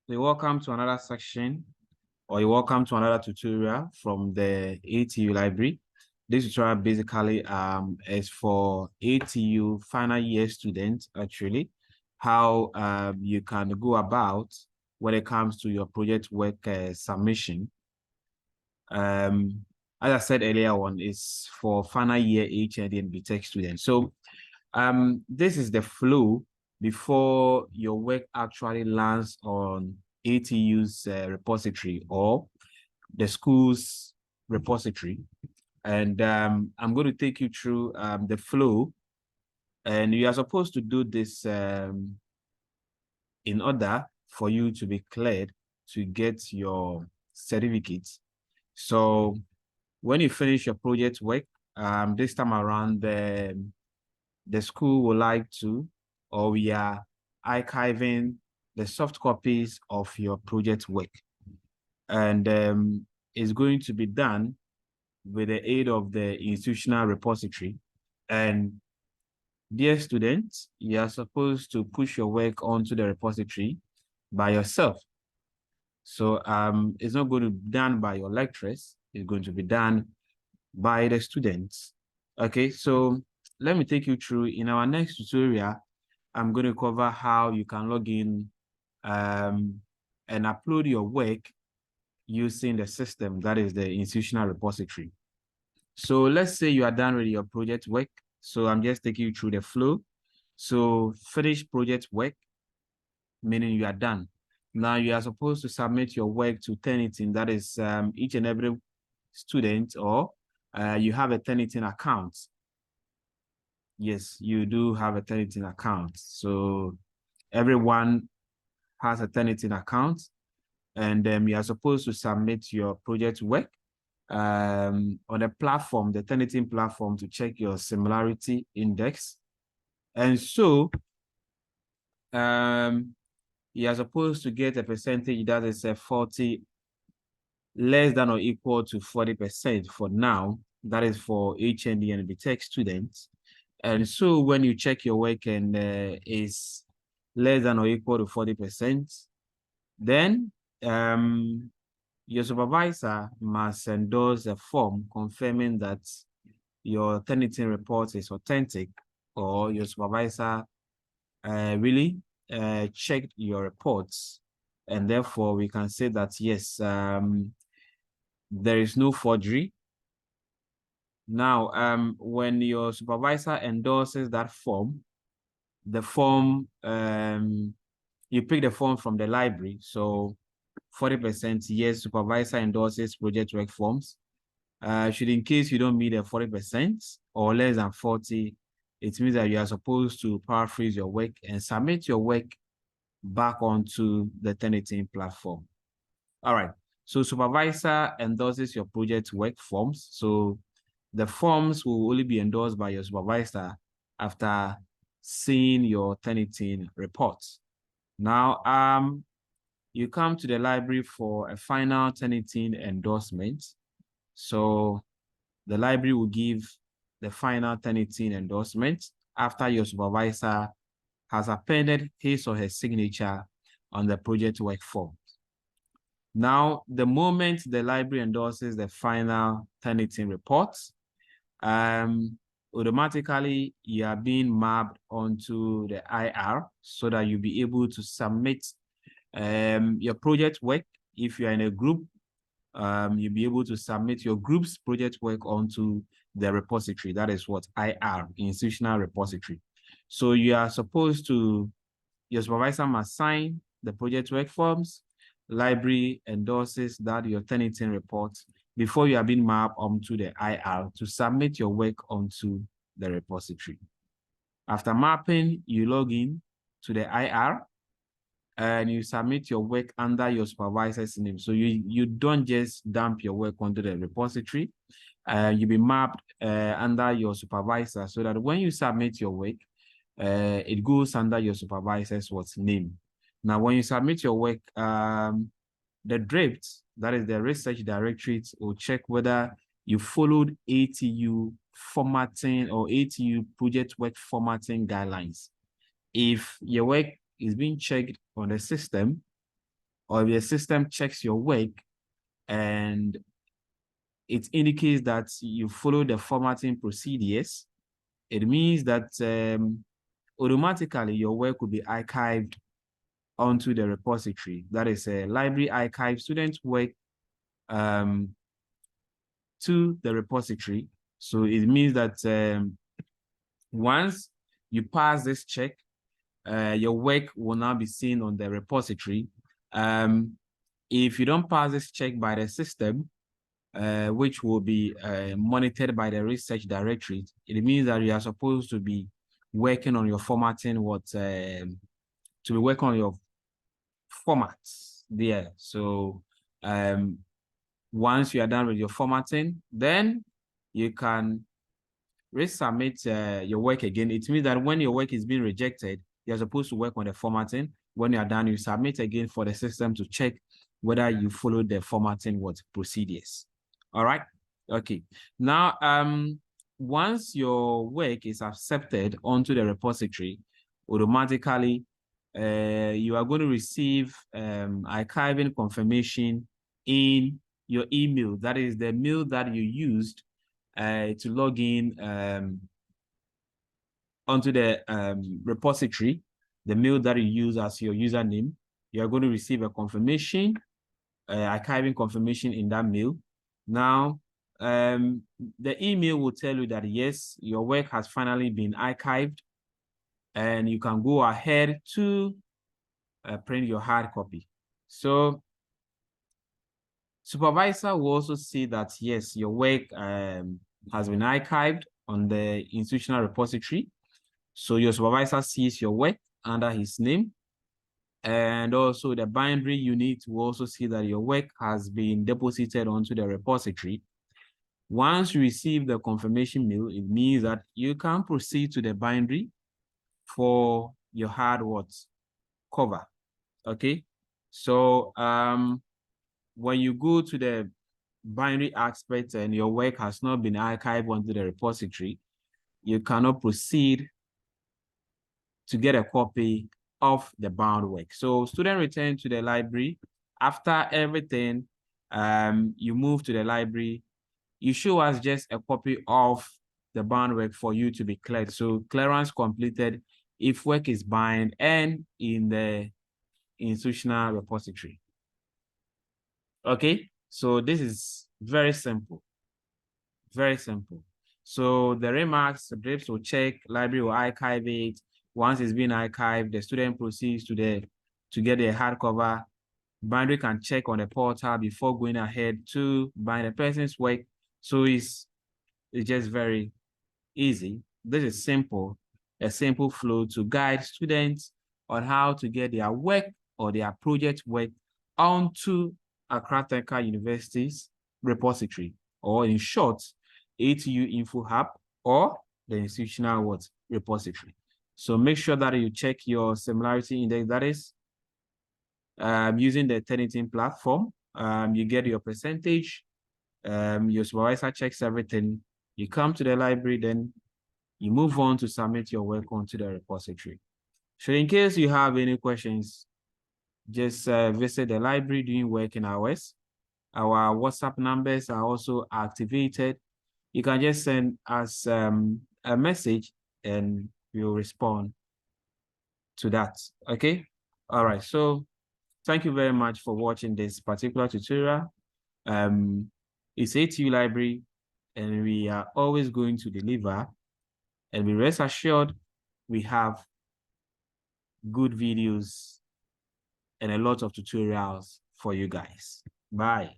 You're welcome to another section, or you're welcome to another tutorial from the ATU library. This tutorial basically is for ATU final year students, actually, how you can go about when it comes to your project work submission. As I said earlier on, it's for final year HND and BTech students. So this is the flow before your work actually lands on ATU's repository or the school's repository. And I'm going to take you through the flow. And you are supposed to do this in order for you to be cleared to get your certificates. So when you finish your project work, this time around, the school would like to, or we are archiving the soft copies of your project work. And it's going to be done with the aid of the institutional repository. And dear students, you are supposed to push your work onto the repository by yourself. So it's not going to be done by your lecturers. It's going to be done by the students. Okay, so let me take you through. In our next tutorial, I'm going to cover how you can log in and upload your work using the system, that is the institutional repository. So let's say you are done with your project work. So I'm just taking you through the flow. So finish project work, meaning you are done. Now you are supposed to submit your work to Turnitin, that is each and every student, or you have a Turnitin account. Yes, you do have a Turnitin account. So everyone has a Turnitin account, and you are supposed to submit your project work on the platform, the Turnitin platform, to check your similarity index. And so you are supposed to get a percentage that is 40, less than or equal to 40% for now. That is for HND and BTech students. And so when you check your work and is less than or equal to 40%, then your supervisor must endorse a form confirming that your Turnitin report is authentic, or your supervisor really checked your reports. And therefore, we can say that, yes, there is no forgery. Now, when your supervisor endorses that form, the form, you pick the form from the library. So 40%, yes, supervisor endorses project work forms. Should in case you don't meet the 40% or less than 40, it means that you are supposed to paraphrase your work and submit your work back onto the Turnitin platform. All right. So supervisor endorses your project work forms. So the forms will only be endorsed by your supervisor after seeing your Turnitin reports. Now, you come to the library for a final Turnitin endorsement. So the library will give the final Turnitin endorsement after your supervisor has appended his or her signature on the project work form. Now, the moment the library endorses the final Turnitin reports, automatically you are being mapped onto the IR so that you'll be able to submit your project work. If you are in a group, you'll be able to submit your group's project work onto the repository. That is what IR, institutional repository. So you are supposed to, your supervisor must sign the project work forms, library endorses that your Turnitin report before you are being mapped onto the IR to submit your work onto the repository. After mapping, you log in to the IR and you submit your work under your supervisor's name. So you don't just dump your work onto the repository. You'll be mapped under your supervisor so that when you submit your work, it goes under your supervisor's name. Now, when you submit your work, the DRIPT, that is the research directorate, will check whether you followed ATU formatting or ATU project work formatting guidelines. If your work is being checked on the system or if the system checks your work and it indicates that you follow the formatting procedures, it means that automatically your work will be archived onto the repository. That is a library archive student work to the repository. So it means that once you pass this check, your work will now be seen on the repository. If you don't pass this check by the system, which will be monitored by the research directorate, it means that you are supposed to be working on your formatting, to be working on your formats there. So once you are done with your formatting, then you can resubmit your work again. It means that when your work is being rejected, you're supposed to work on the formatting. When you are done, you submit again for the system to check whether you followed the formatting procedures. All right. Okay. Now, once your work is accepted onto the repository, automatically you are going to receive archiving confirmation in your email. That is the mail that you used to log in onto the repository, the mail that you use as your username. You are going to receive a confirmation, archiving confirmation in that mail. Now, the email will tell you that, yes, your work has finally been archived, and you can go ahead to print your hard copy. So supervisor will also see that, yes, your work has been archived on the institutional repository. So your supervisor sees your work under his name. And also the bindery unit will also see that your work has been deposited onto the repository. Once you receive the confirmation mail, it means that you can proceed to the bindery for your hard cover. Okay. So when you go to the binary aspect and your work has not been archived onto the repository, you cannot proceed to get a copy of the bound work. So student return to the library. After everything, you move to the library. You show us just a copy of the bound work for you to be cleared. So clearance completed if work is bound and in the institutional repository. Okay, so this is very simple. Very simple. So the remarks, the drips will check, library will archive it. Once it's been archived, the student proceeds to get the hardcover. Bindery can check on the portal before going ahead to bind the person's work. So it's just very easy. This is simple, a simple flow to guide students on how to get their work or their project work onto Accra Technical University's repository, or in short, ATU Info Hub or the institutional repository. So make sure that you check your similarity index, that is using the Turnitin platform. You get your percentage, your supervisor checks everything. You come to the library, then you move on to submit your work onto the repository. So in case you have any questions, just visit the library during working hours. Our WhatsApp numbers are also activated. You can just send us a message and we'll respond to that. Okay. All right. So thank you very much for watching this particular tutorial. It's ATU Library, and we are always going to deliver, and be rest assured we have good videos and a lot of tutorials for you guys. Bye.